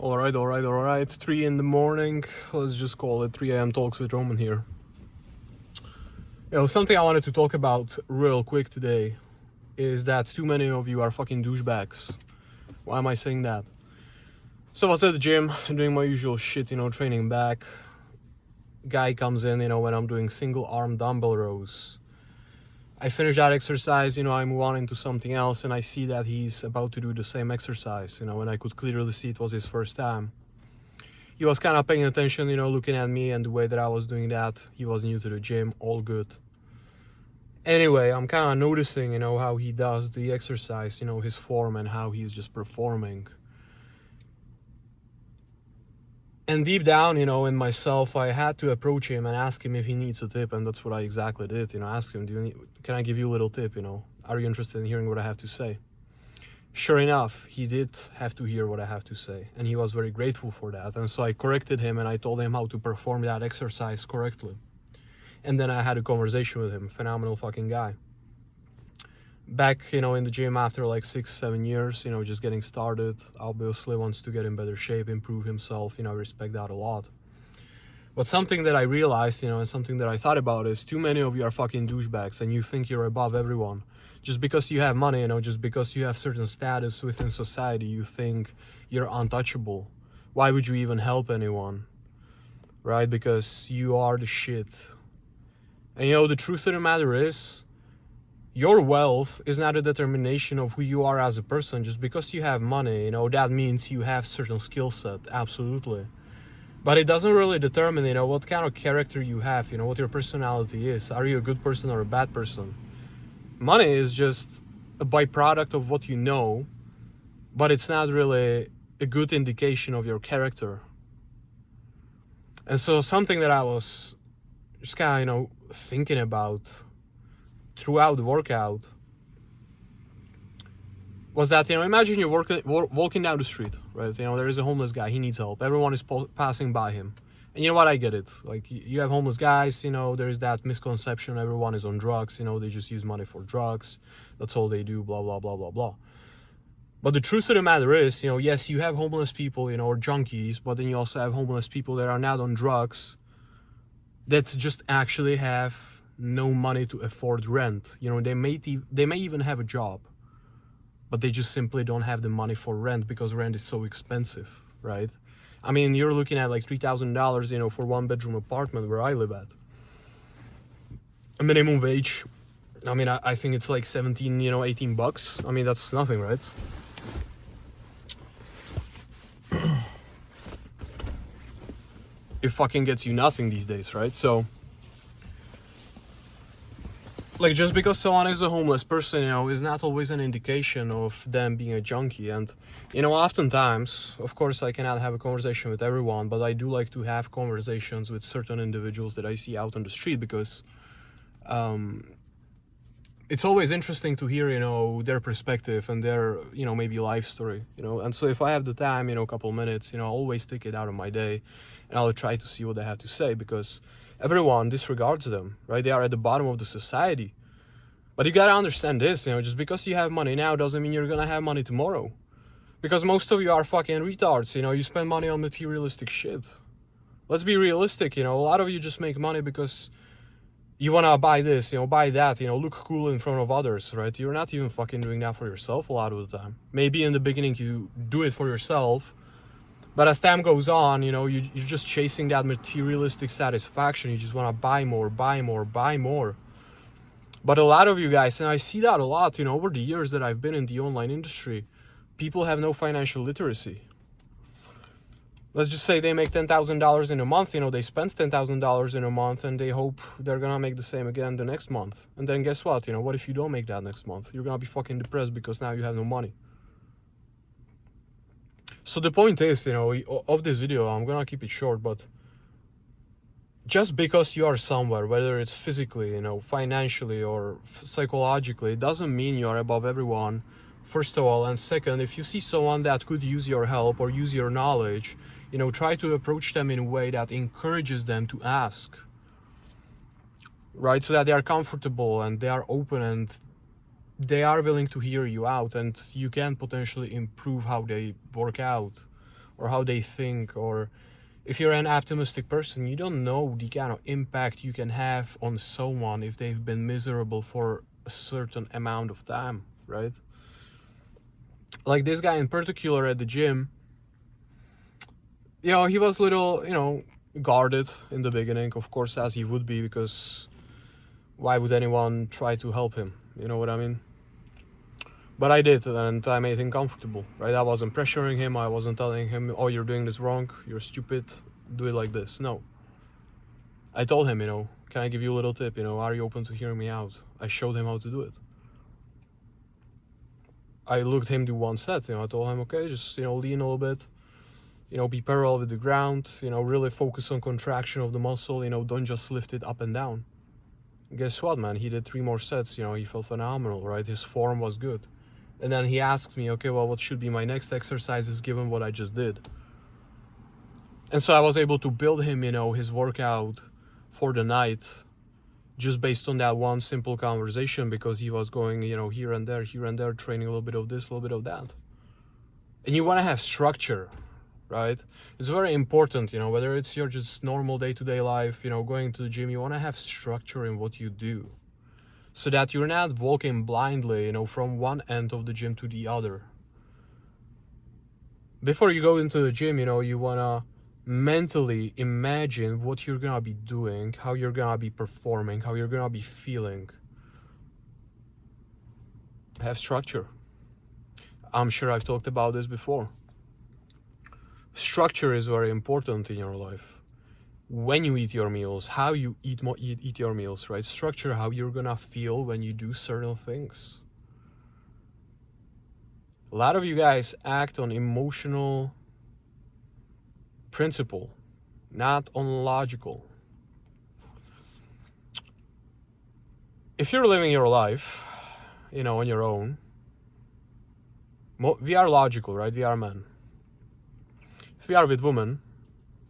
Alright. 3 in the morning. Let's just call it 3 a.m. talks with Roman here. Something I wanted to talk about real quick today is that too many of you are fucking douchebags. Why am I saying that? So I was at the gym doing my usual shit, training back. Guy comes in, when I'm doing single arm dumbbell rows. I finish that exercise, I move on into something else, and I see that he's about to do the same exercise, and I could clearly see it was his first time. He was kind of paying attention, looking at me and the way that I was doing that. He was new to the gym, all good. Anyway, I'm kind of noticing, how he does the exercise, his form and how he's just performing. And deep down, in myself, I had to approach him and ask him if he needs a tip, and that's what I exactly did. Ask him, can I give you a little tip? Are you interested in hearing what I have to say? Sure enough, he did have to hear what I have to say, and he was very grateful for that. And so I corrected him and I told him how to perform that exercise correctly. And then I had a conversation with him. Phenomenal fucking guy. Back, in the gym after like 6-7 years, just getting started, obviously wants to get in better shape, improve himself, I respect that a lot. But something that I realized, and something that I thought about is too many of you are fucking douchebags and you think you're above everyone. Just because you have money, just because you have certain status within society, you think you're untouchable. Why would you even help anyone? Right? Because you are the shit. And the truth of the matter is, your wealth is not a determination of who you are as a person. Just because you have money, that means you have certain skill set, absolutely. But it doesn't really determine, what kind of character you have, what your personality is. Are you a good person or a bad person? Money is just a byproduct of what you know, but it's not really a good indication of your character. And so something that I was just kind of, thinking about throughout the workout was that, imagine you're walking down the street, right? There is a homeless guy, he needs help. Everyone is passing by him. And you know what, I get it. Like, you have homeless guys, there is that misconception everyone is on drugs, they just use money for drugs. That's all they do, blah, blah, blah, blah, blah. But the truth of the matter is, yes, you have homeless people, or junkies, but then you also have homeless people that are not on drugs that just actually have no money to afford rent. They may even have a job, but they just simply don't have the money for rent because rent is so expensive, right? I mean, you're looking at like $3,000, for 1-bedroom apartment where I live at. A minimum wage, I think it's like 17, 18 bucks. That's nothing, right? It fucking gets you nothing these days, right? So, like, just because someone is a homeless person, is not always an indication of them being a junkie. And, oftentimes, of course, I cannot have a conversation with everyone, but I do like to have conversations with certain individuals that I see out on the street because it's always interesting to hear, their perspective and their, maybe life story, And so if I have the time, a couple minutes, I'll always take it out of my day and I'll try to see what they have to say because everyone disregards them, right? They are at the bottom of the society. But you gotta understand this, just because you have money now doesn't mean you're gonna have money tomorrow. Because most of you are fucking retards, you spend money on materialistic shit. Let's be realistic, a lot of you just make money because you wanna buy this, buy that, look cool in front of others, right? You're not even fucking doing that for yourself a lot of the time. Maybe in the beginning you do it for yourself, but as time goes on, you're just chasing that materialistic satisfaction. You just wanna buy more. But a lot of you guys, and I see that a lot, over the years that I've been in the online industry, people have no financial literacy. Let's just say they make $10,000 in a month, they spend $10,000 in a month and they hope they're gonna make the same again the next month. And then guess what, what if you don't make that next month? You're gonna be fucking depressed because now you have no money. So the point is, of this video, I'm gonna keep it short, but just because you are somewhere, whether it's physically, financially or psychologically, it doesn't mean you are above everyone, first of all. And second, if you see someone that could use your help or use your knowledge, try to approach them in a way that encourages them to ask, right? So that they are comfortable and they are open and they are willing to hear you out, and you can potentially improve how they work out or how they think, or if you're an optimistic person, you don't know the kind of impact you can have on someone if they've been miserable for a certain amount of time, right? Like this guy in particular at the gym, he was little, guarded in the beginning, of course, as he would be, because why would anyone try to help him? You know what I mean? But I did, and I made him comfortable, right? I wasn't pressuring him. I wasn't telling him, oh, you're doing this wrong, you're stupid, do it like this. No. I told him, can I give you a little tip? Are you open to hearing me out? I showed him how to do it. I looked him to one set, I told him, okay, just, lean a little bit, be parallel with the ground, really focus on contraction of the muscle, don't just lift it up and down. Guess what, man? He did 3 more sets, he felt phenomenal, right? His form was good. And then he asked me, okay, well, what should be my next exercises given what I just did? And so I was able to build him, his workout for the night just based on that one simple conversation, because he was going, here and there, training a little bit of this, a little bit of that. And you want to have structure, right? It's very important, whether it's your just normal day-to-day life, going to the gym, you want to have structure in what you do, so that you're not walking blindly, from one end of the gym to the other. Before you go into the gym, you want to mentally imagine what you're going to be doing, how you're going to be performing, how you're going to be feeling. Have structure. I'm sure I've talked about this before. Structure is very important in your life. When you eat your meals, how you eat your meals, right? Structure how you're gonna feel when you do certain things. A lot of you guys act on emotional principle, not on logical. If you're living your life, on your own, we are logical, right? We are men. If we are with women,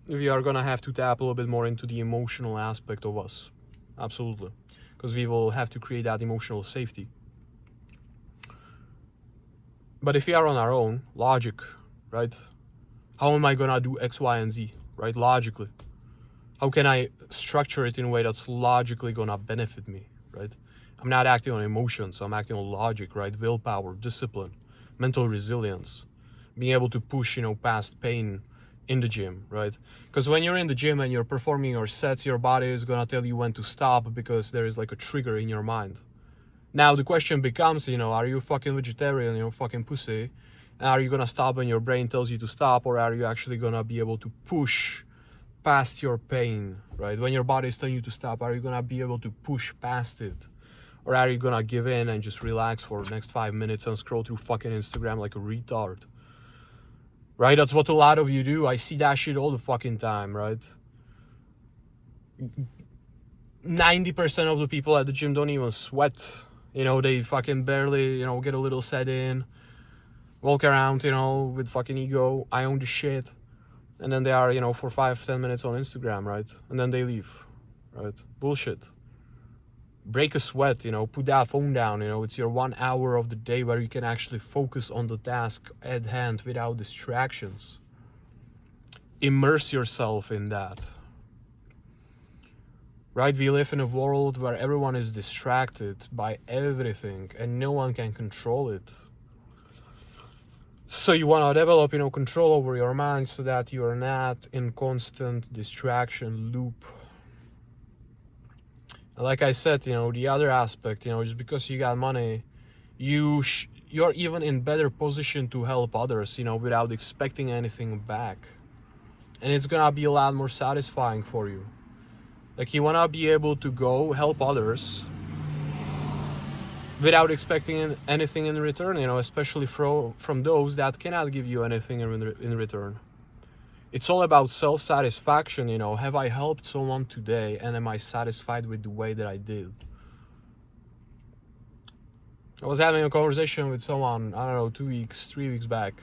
we are gonna have to tap a little bit more into the emotional aspect of us. Absolutely. Because we will have to create that emotional safety. But if we are on our own, logic, right? How am I gonna do X, Y, and Z, right? Logically. How can I structure it in a way that's logically gonna benefit me, right? I'm not acting on emotions, I'm acting on logic, right? Willpower, discipline, mental resilience, being able to push, past pain in the gym, right? Because when you're in the gym and you're performing your sets, your body is gonna tell you when to stop, because there is like a trigger in your mind. Now the question becomes, are you a fucking vegetarian, fucking pussy? And are you gonna stop when your brain tells you to stop, or are you actually gonna be able to push past your pain, right? When your body is telling you to stop, are you gonna be able to push past it? Or are you gonna give in and just relax for the next 5 minutes and scroll through fucking Instagram like a retard? Right? That's what a lot of you do. I see that shit all the fucking time, right? 90% of the people at the gym don't even sweat. They fucking barely, get a little set in, walk around, with fucking ego, I own the shit. And then they are, for 5-10 minutes on Instagram, right? And then they leave, right? Bullshit. Break a sweat, put that phone down, it's your 1 hour of the day where you can actually focus on the task at hand without distractions. Immerse yourself in that. Right? We live in a world where everyone is distracted by everything and no one can control it. So you want to develop, control over your mind so that you are not in constant distraction loop. Like I said, the other aspect, just because you got money, you're even in better position to help others, without expecting anything back. And it's gonna be a lot more satisfying for you. Like, you wanna be able to go help others without expecting anything in return, especially from those that cannot give you anything in return. It's all about self-satisfaction, have I helped someone today and am I satisfied with the way that I did? I was having a conversation with someone, 2 weeks, 3 weeks back.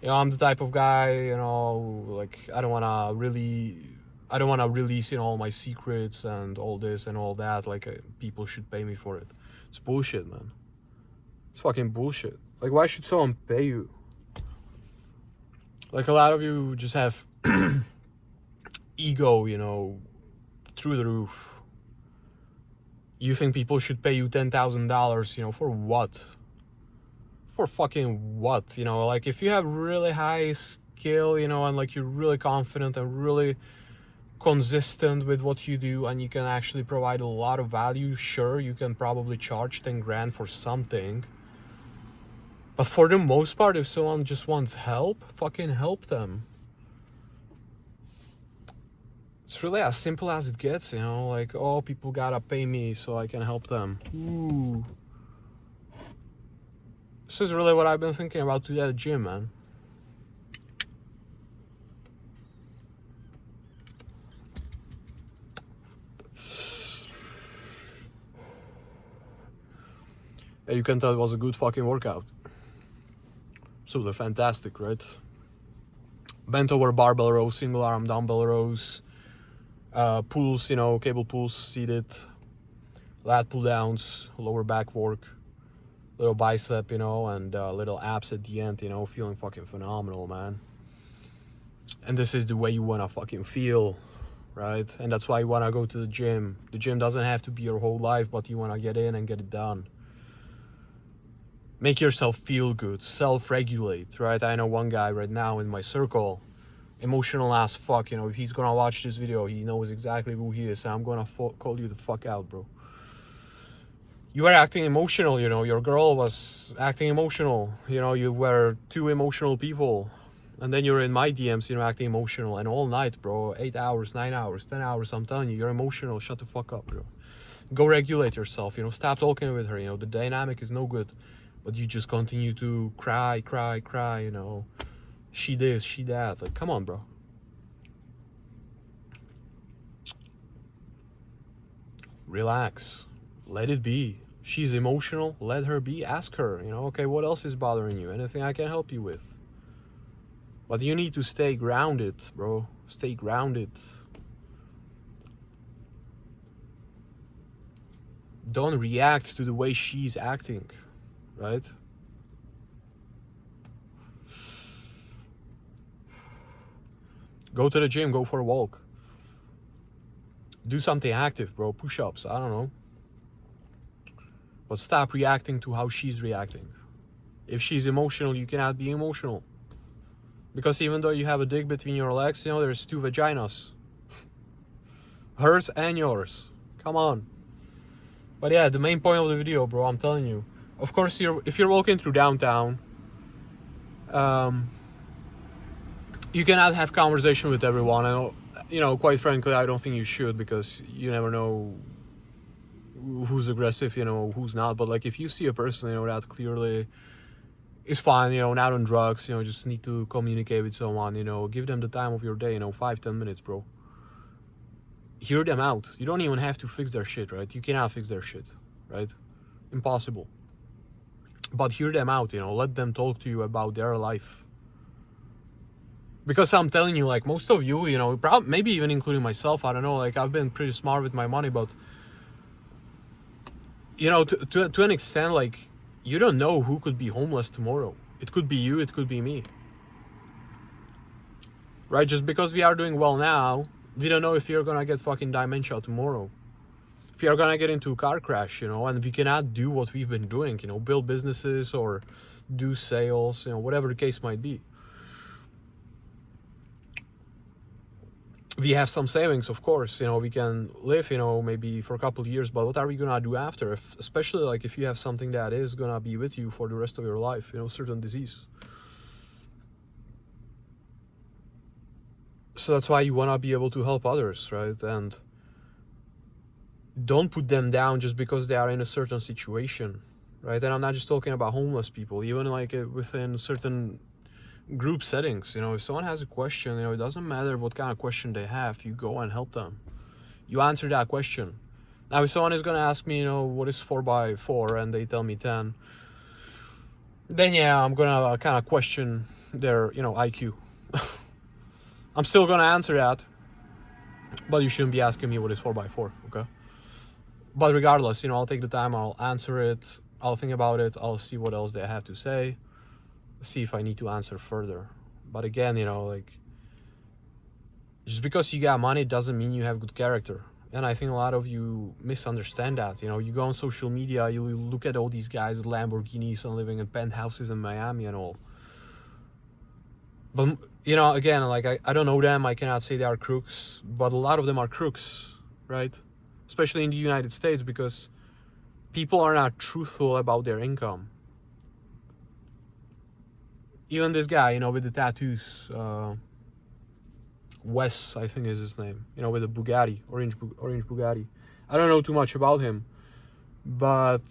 I'm the type of guy, like I don't wanna release, all my secrets and all this and all that, like people should pay me for it. It's bullshit, man. It's fucking bullshit. Like, why should someone pay you? Like a lot of you just have ego, through the roof. You think people should pay you $10,000, for what? For fucking what? Like if you have really high skill, and like you're really confident and really consistent with what you do and you can actually provide a lot of value, sure, you can probably charge 10 grand for something. But for the most part, if someone just wants help, fucking help them. It's really as simple as it gets, like, oh, people gotta pay me so I can help them. Ooh. This is really what I've been thinking about today at the gym, man. You can tell it was a good fucking workout. Absolutely fantastic, right? Bent over barbell rows, single arm dumbbell rows, pulls, cable pulls, seated, lat pull downs, lower back work, little bicep, and little abs at the end, feeling fucking phenomenal, man. And this is the way you wanna fucking feel, right? And that's why you wanna go to the gym. The gym doesn't have to be your whole life, but you wanna get in and get it done. Make yourself feel good, self-regulate, right? I know one guy right now in my circle, emotional as fuck, if he's gonna watch this video, he knows exactly who he is, and I'm gonna call you the fuck out, bro. You were acting emotional, your girl was acting emotional, you were two emotional people, and then you're in my DMs, acting emotional, and all night, bro, 8 hours, 9 hours, 10 hours, I'm telling you, you're emotional, shut the fuck up, bro. Go regulate yourself, stop talking with her, the dynamic is no good. But you just continue to cry, she this, she that. Like, come on, bro. Relax. Let it be. She's emotional. Let her be. Ask her, okay, what else is bothering you? Anything I can help you with? But you need to stay grounded, bro. Stay grounded. Don't react to the way she's acting. Right? Go to the gym, go for a walk. Do something active, bro. Push-ups, I don't know. But stop reacting to how she's reacting. If she's emotional, you cannot be emotional. Because even though you have a dick between your legs, there's two vaginas. Hers and yours. Come on. But yeah, the main point of the video, bro, I'm telling you. Of course, if you're walking through downtown, you cannot have conversation with everyone. And, quite frankly, I don't think you should, because you never know who's aggressive, who's not. But like, if you see a person, that clearly is fine, not on drugs, just need to communicate with someone, give them the time of your day, 5-10 minutes, bro. Hear them out. You don't even have to fix their shit, right? You cannot fix their shit, right? Impossible. But hear them out, let them talk to you about their life. Because I'm telling you, like, most of you, maybe even including myself, I don't know, like, I've been pretty smart with my money, but, to an extent, like, you don't know who could be homeless tomorrow. It could be you, it could be me. Right? Just because we are doing well now, we don't know if you're gonna get fucking dementia tomorrow. If you're gonna get into a car crash, and we cannot do what we've been doing, build businesses or do sales, whatever the case might be. We have some savings, of course, we can live, maybe for a couple of years, but what are we gonna do after? Especially like if you have something that is gonna be with you for the rest of your life, certain disease. So that's why you wanna be able to help others, right? And don't put them down just because they are in a certain situation, right? And I'm not just talking about homeless people, even like within certain group settings, if someone has a question, it doesn't matter what kind of question they have, you go and help them. You answer that question. Now, if someone is going to ask me, what is 4x4, and they tell me 10, then yeah, I'm going to kind of question their, IQ. I'm still going to answer that, but you shouldn't be asking me what is 4x4, okay? But regardless, I'll take the time, I'll answer it, I'll think about it, I'll see what else they have to say, see if I need to answer further, But again, you know, like, just because you got money doesn't mean you have good character. And I think a lot of you misunderstand that. You know, you go on social media, you look at all these guys with Lamborghinis and living in penthouses in Miami and all. But, you know, again, like, I don't know them, I cannot say they are crooks, but a lot of them are crooks, right? Especially in the United States, because people are not truthful about their income. Even this guy, you know, with the tattoos, Wes, I think is his name, you know, with the Bugatti, orange Bugatti. I don't know too much about him, but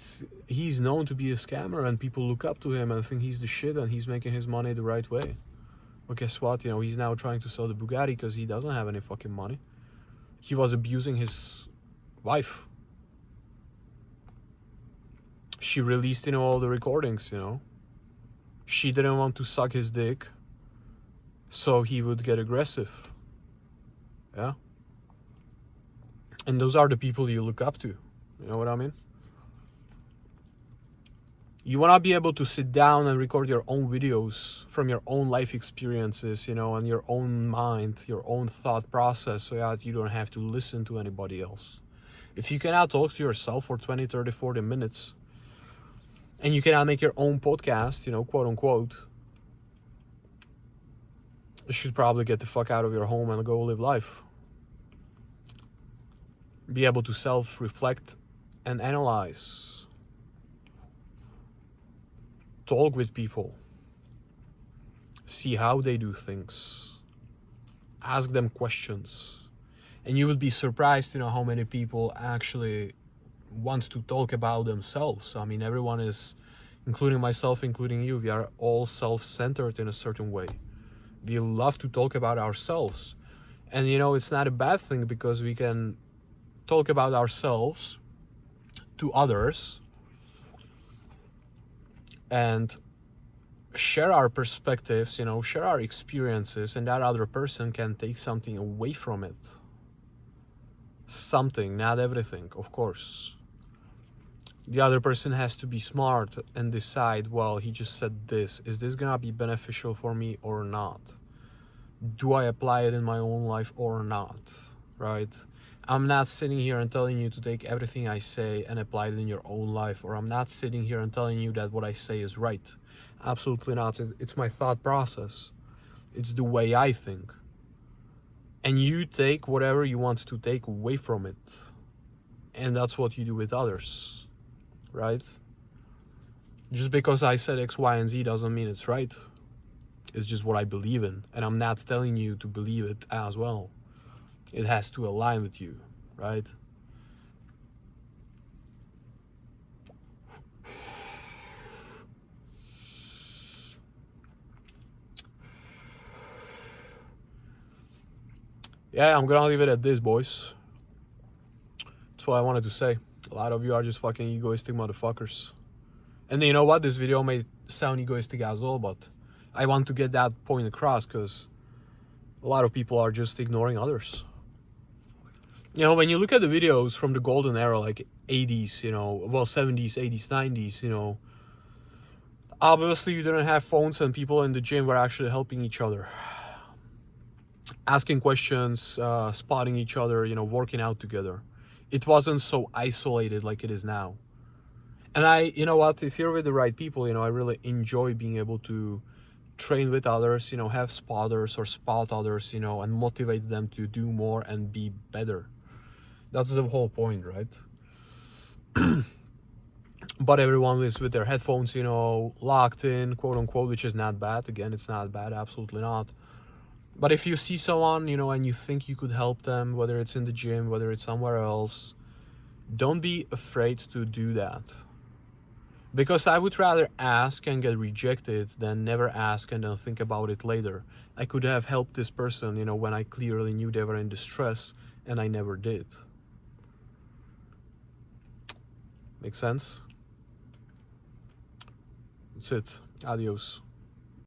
he's known to be a scammer, and people look up to him and think he's the shit and he's making his money the right way. But guess what? You know, he's now trying to sell the Bugatti because he doesn't have any fucking money. He was abusing his wife. She released, you know, all the recordings, you know. She didn't want to suck his dick, so he would get aggressive. Yeah? And those are the people you look up to. You know what I mean? You want to be able to sit down and record your own videos from your own life experiences, you know, and your own mind, your own thought process, so that you don't have to listen to anybody else. If you cannot talk to yourself for 20, 30, 40 minutes, and you cannot make your own podcast, you know, quote unquote, you should probably get the fuck out of your home and go live life. Be able to self-reflect and analyze. Talk with people. See how they do things. Ask them questions. And you would be surprised, you know, how many people actually want to talk about themselves. I mean, everyone is, including myself, including you, we are all self-centered in a certain way. We love to talk about ourselves. And, you know, it's not a bad thing, because we can talk about ourselves to others and share our perspectives, you know, share our experiences, and that other person can take something away from it. Something, not everything, of course. The other person has to be smart and decide, well, he just said this. Is this gonna be beneficial for me or not? Do I apply it in my own life or not? Right? I'm not sitting here and telling you to take everything I say and apply it in your own life, or I'm not sitting here and telling you that what I say is right. Absolutely not. It's my thought process. It's the way I think. And you take whatever you want to take away from it. And that's what you do with others, right? Just because I said X, Y, and Z doesn't mean it's right. It's just what I believe in. And I'm not telling you to believe it as well. It has to align with you, right? Yeah, I'm gonna leave it at this, boys. That's what I wanted to say. A lot of you are just fucking egoistic motherfuckers. And you know what? This video may sound egoistic as well, but I want to get that point across, because a lot of people are just ignoring others. You know, when you look at the videos from the golden era, like 80s, you know, well, 70s, 80s, 90s, you know, obviously you didn't have phones, and people in the gym were actually helping each other. Asking questions, spotting each other, you know, working out together. It wasn't so isolated like it is now. And you know what, if you're with the right people, you know, I really enjoy being able to train with others, you know, have spotters or spot others, you know, and motivate them to do more and be better. That's the whole point, right? But everyone is with their headphones, you know, locked in, quote unquote, which is not bad. Again, it's not bad, absolutely not. But if you see someone, you know, and you think you could help them, whether it's in the gym, whether it's somewhere else, don't be afraid to do that. Because I would rather ask and get rejected than never ask and then think about it later. I could have helped this person, you know, when I clearly knew they were in distress, and I never did. Make sense? That's it. Adios.